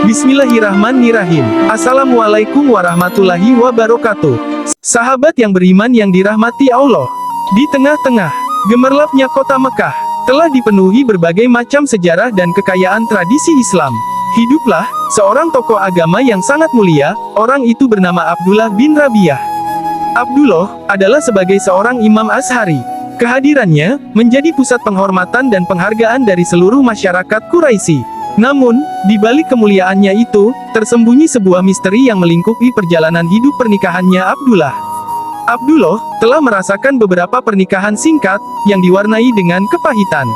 Bismillahirrahmanirrahim. Assalamualaikum warahmatullahi wabarakatuh. Sahabat yang beriman yang dirahmati Allah. Di tengah-tengah gemerlapnya kota Mekah, telah dipenuhi berbagai macam sejarah dan kekayaan tradisi Islam. Hiduplah seorang tokoh agama yang sangat mulia, orang itu bernama Abdullah bin Rabi'ah. Abdullah adalah sebagai seorang imam Azhari. Kehadirannya menjadi pusat penghormatan dan penghargaan dari seluruh masyarakat Quraisy. Namun, di balik kemuliaannya itu, tersembunyi sebuah misteri yang melingkupi perjalanan hidup pernikahannya Abdullah. Abdullah telah merasakan beberapa pernikahan singkat, yang diwarnai dengan kepahitan.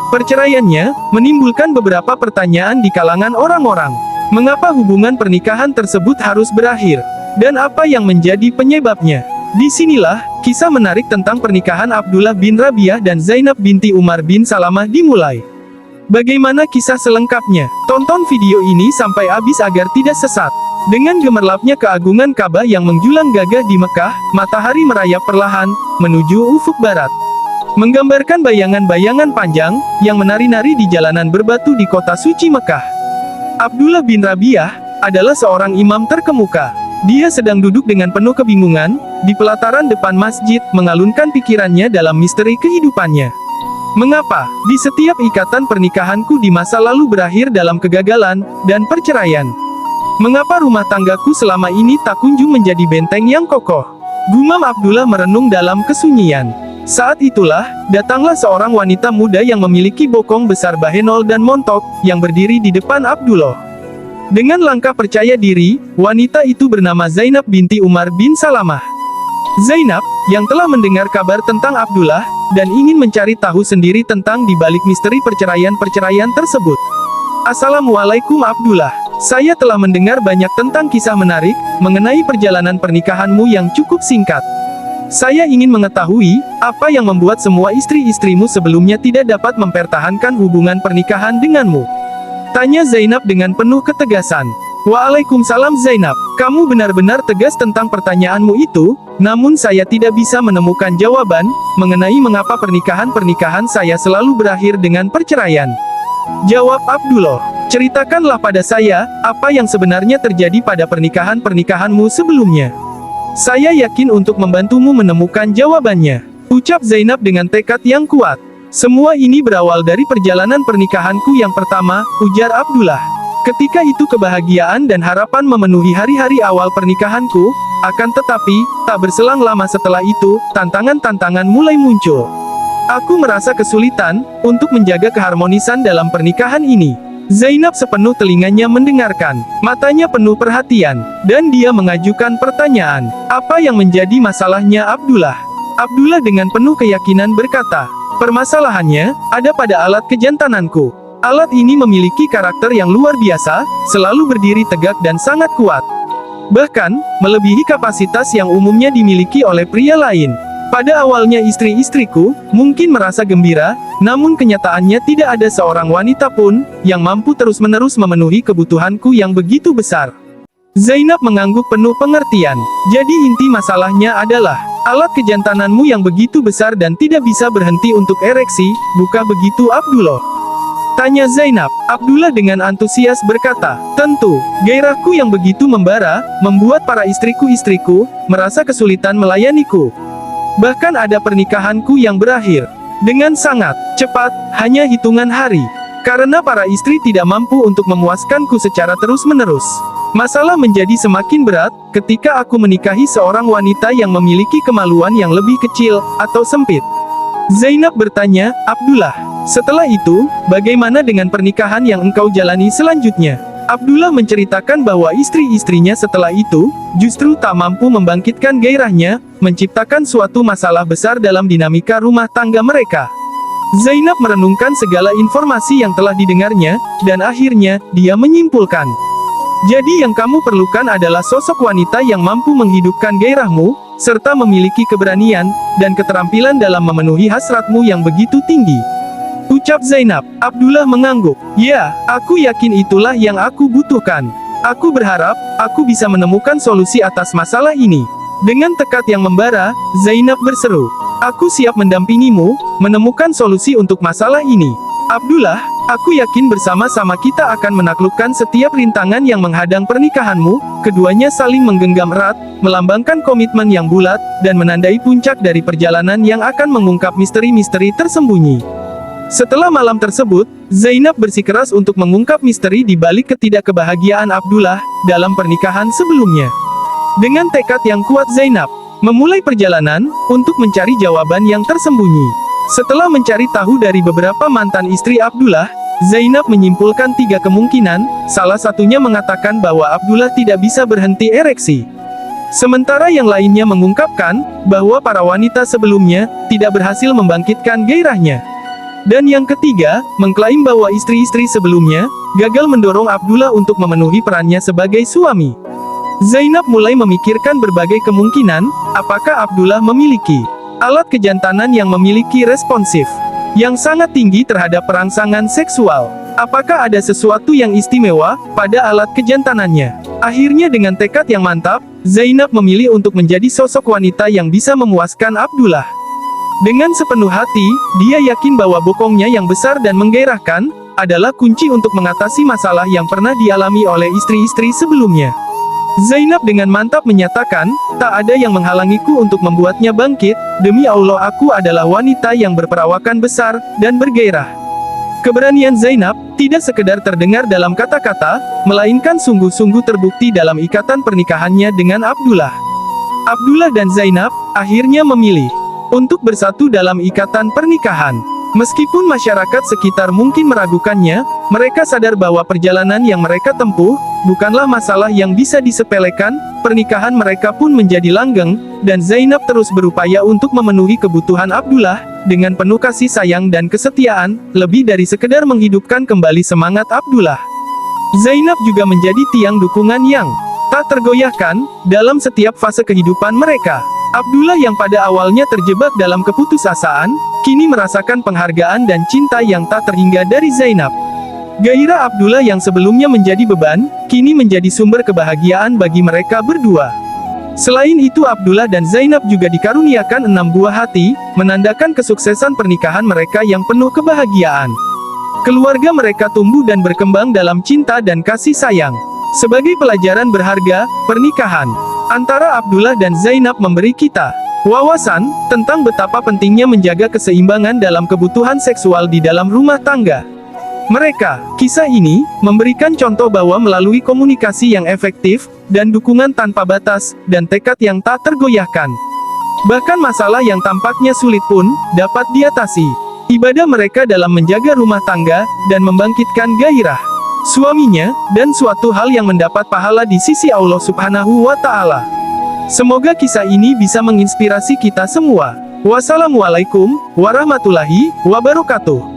Perceraiannya menimbulkan beberapa pertanyaan di kalangan orang-orang. Mengapa hubungan pernikahan tersebut harus berakhir? Dan apa yang menjadi penyebabnya? Disinilah, kisah menarik tentang pernikahan Abdullah bin Rabi'ah dan Zainab binti Umar bin Salamah dimulai. Bagaimana kisah selengkapnya? Tonton video ini sampai habis agar tidak sesat. Dengan gemerlapnya keagungan Ka'bah yang menjulang gagah di Mekah, matahari merayap perlahan, menuju ufuk barat. Menggambarkan bayangan-bayangan panjang, yang menari-nari di jalanan berbatu di kota suci Mekah. Abdullah bin Rabi'ah adalah seorang imam terkemuka. Dia sedang duduk dengan penuh kebingungan, di pelataran depan masjid, mengalunkan pikirannya dalam misteri kehidupannya. Mengapa, di setiap ikatan pernikahanku di masa lalu berakhir dalam kegagalan, dan perceraian? Mengapa rumah tanggaku selama ini tak kunjung menjadi benteng yang kokoh? Gumam Abdullah merenung dalam kesunyian. Saat itulah, datanglah seorang wanita muda yang memiliki bokong besar bahenol dan montok, yang berdiri di depan Abdullah. Dengan langkah percaya diri, wanita itu bernama Zainab binti Umar bin Salamah. Zainab, yang telah mendengar kabar tentang Abdullah, dan ingin mencari tahu sendiri tentang dibalik misteri perceraian-perceraian tersebut. Assalamualaikum Abdullah. Saya telah mendengar banyak tentang kisah menarik, mengenai perjalanan pernikahanmu yang cukup singkat. Saya ingin mengetahui, apa yang membuat semua istri-istrimu sebelumnya tidak dapat mempertahankan hubungan pernikahan denganmu? Tanya Zainab dengan penuh ketegasan. Waalaikumsalam Zainab, kamu benar-benar tegas tentang pertanyaanmu itu, namun saya tidak bisa menemukan jawaban, mengenai mengapa pernikahan-pernikahan saya selalu berakhir dengan perceraian. Jawab Abdullah, ceritakanlah pada saya, apa yang sebenarnya terjadi pada pernikahan-pernikahanmu sebelumnya. Saya yakin untuk membantumu menemukan jawabannya, ucap Zainab dengan tekad yang kuat. Semua ini berawal dari perjalanan pernikahanku yang pertama, ujar Abdullah. Ketika itu kebahagiaan dan harapan memenuhi hari-hari awal pernikahanku, akan tetapi, tak berselang lama setelah itu, tantangan-tantangan mulai muncul. Aku merasa kesulitan, untuk menjaga keharmonisan dalam pernikahan ini. Zainab sepenuh telinganya mendengarkan, matanya penuh perhatian, dan dia mengajukan pertanyaan, apa yang menjadi masalahnya Abdullah? Abdullah dengan penuh keyakinan berkata, permasalahannya, ada pada alat kejantananku. Alat ini memiliki karakter yang luar biasa, selalu berdiri tegak dan sangat kuat. Bahkan, melebihi kapasitas yang umumnya dimiliki oleh pria lain. Pada awalnya istri-istriku, mungkin merasa gembira, namun kenyataannya tidak ada seorang wanita pun, yang mampu terus-menerus memenuhi kebutuhanku yang begitu besar. Zainab mengangguk penuh pengertian. Jadi inti masalahnya adalah, alat kejantananmu yang begitu besar dan tidak bisa berhenti untuk ereksi, bukan begitu Abdullah? Tanya Zainab. Abdullah dengan antusias berkata, tentu, gairahku yang begitu membara, membuat para istriku-istriku, merasa kesulitan melayaniku. Bahkan ada pernikahanku yang berakhir dengan sangat cepat, hanya hitungan hari. Karena para istri tidak mampu untuk memuaskanku secara terus-menerus. Masalah menjadi semakin berat, ketika aku menikahi seorang wanita yang memiliki kemaluan yang lebih kecil, atau sempit. Zainab bertanya, Abdullah, setelah itu, bagaimana dengan pernikahan yang engkau jalani selanjutnya? Abdullah menceritakan bahwa istri-istrinya setelah itu, justru tak mampu membangkitkan gairahnya, menciptakan suatu masalah besar dalam dinamika rumah tangga mereka. Zainab merenungkan segala informasi yang telah didengarnya, dan akhirnya, dia menyimpulkan. Jadi yang kamu perlukan adalah sosok wanita yang mampu menghidupkan gairahmu, serta memiliki keberanian, dan keterampilan dalam memenuhi hasratmu yang begitu tinggi. Ucap Zainab. Abdullah mengangguk. Ya, aku yakin itulah yang aku butuhkan. Aku berharap, aku bisa menemukan solusi atas masalah ini. Dengan tekad yang membara, Zainab berseru, aku siap mendampingimu, menemukan solusi untuk masalah ini. Abdullah, aku yakin bersama-sama kita akan menaklukkan setiap rintangan yang menghadang pernikahanmu. Keduanya saling menggenggam erat, melambangkan komitmen yang bulat, dan menandai puncak dari perjalanan yang akan mengungkap misteri-misteri tersembunyi. Setelah malam tersebut, Zainab bersikeras untuk mengungkap misteri di balik ketidakkebahagiaan Abdullah dalam pernikahan sebelumnya. Dengan tekad yang kuat, Zainab memulai perjalanan untuk mencari jawaban yang tersembunyi. Setelah mencari tahu dari beberapa mantan istri Abdullah, Zainab menyimpulkan 3 kemungkinan, salah satunya mengatakan bahwa Abdullah tidak bisa berhenti ereksi. Sementara yang lainnya mengungkapkan bahwa para wanita sebelumnya tidak berhasil membangkitkan gairahnya. Dan yang ketiga, mengklaim bahwa istri-istri sebelumnya gagal mendorong Abdullah untuk memenuhi perannya sebagai suami. Zainab mulai memikirkan berbagai kemungkinan, apakah Abdullah memiliki alat kejantanan yang memiliki responsif yang sangat tinggi terhadap perangsangan seksual. Apakah ada sesuatu yang istimewa pada alat kejantanannya? Akhirnya dengan tekad yang mantap, Zainab memilih untuk menjadi sosok wanita yang bisa memuaskan Abdullah. Dengan sepenuh hati, dia yakin bahwa bokongnya yang besar dan menggairahkan adalah kunci untuk mengatasi masalah yang pernah dialami oleh istri-istri sebelumnya. Zainab dengan mantap menyatakan, tak ada yang menghalangiku untuk membuatnya bangkit, demi Allah aku adalah wanita yang berperawakan besar, dan bergairah. Keberanian Zainab, tidak sekedar terdengar dalam kata-kata, melainkan sungguh-sungguh terbukti dalam ikatan pernikahannya dengan Abdullah. Abdullah dan Zainab, akhirnya memilih untuk bersatu dalam ikatan pernikahan. Meskipun masyarakat sekitar mungkin meragukannya, mereka sadar bahwa perjalanan yang mereka tempuh bukanlah masalah yang bisa disepelekan. Pernikahan mereka pun menjadi langgeng, dan Zainab terus berupaya untuk memenuhi kebutuhan Abdullah dengan penuh kasih sayang dan kesetiaan, lebih dari sekedar menghidupkan kembali semangat Abdullah. Zainab juga menjadi tiang dukungan yang tak tergoyahkan dalam setiap fase kehidupan mereka. Abdullah yang pada awalnya terjebak dalam keputusasaan, kini merasakan penghargaan dan cinta yang tak terhingga dari Zainab. Gairah Abdullah yang sebelumnya menjadi beban, kini menjadi sumber kebahagiaan bagi mereka berdua. Selain itu Abdullah dan Zainab juga dikaruniakan 6 buah hati, menandakan kesuksesan pernikahan mereka yang penuh kebahagiaan. Keluarga mereka tumbuh dan berkembang dalam cinta dan kasih sayang. Sebagai pelajaran berharga, pernikahan antara Abdullah dan Zainab memberi kita wawasan tentang betapa pentingnya menjaga keseimbangan dalam kebutuhan seksual di dalam rumah tangga. Kisah ini memberikan contoh bahwa melalui komunikasi yang efektif, dan dukungan tanpa batas, dan tekad yang tak tergoyahkan, bahkan masalah yang tampaknya sulit pun dapat diatasi. Ibadah mereka dalam menjaga rumah tangga dan membangkitkan gairah suaminya, dan suatu hal yang mendapat pahala di sisi Allah Subhanahu wa Ta'ala. Semoga kisah ini bisa menginspirasi kita semua. Wassalamualaikum warahmatullahi wabarakatuh.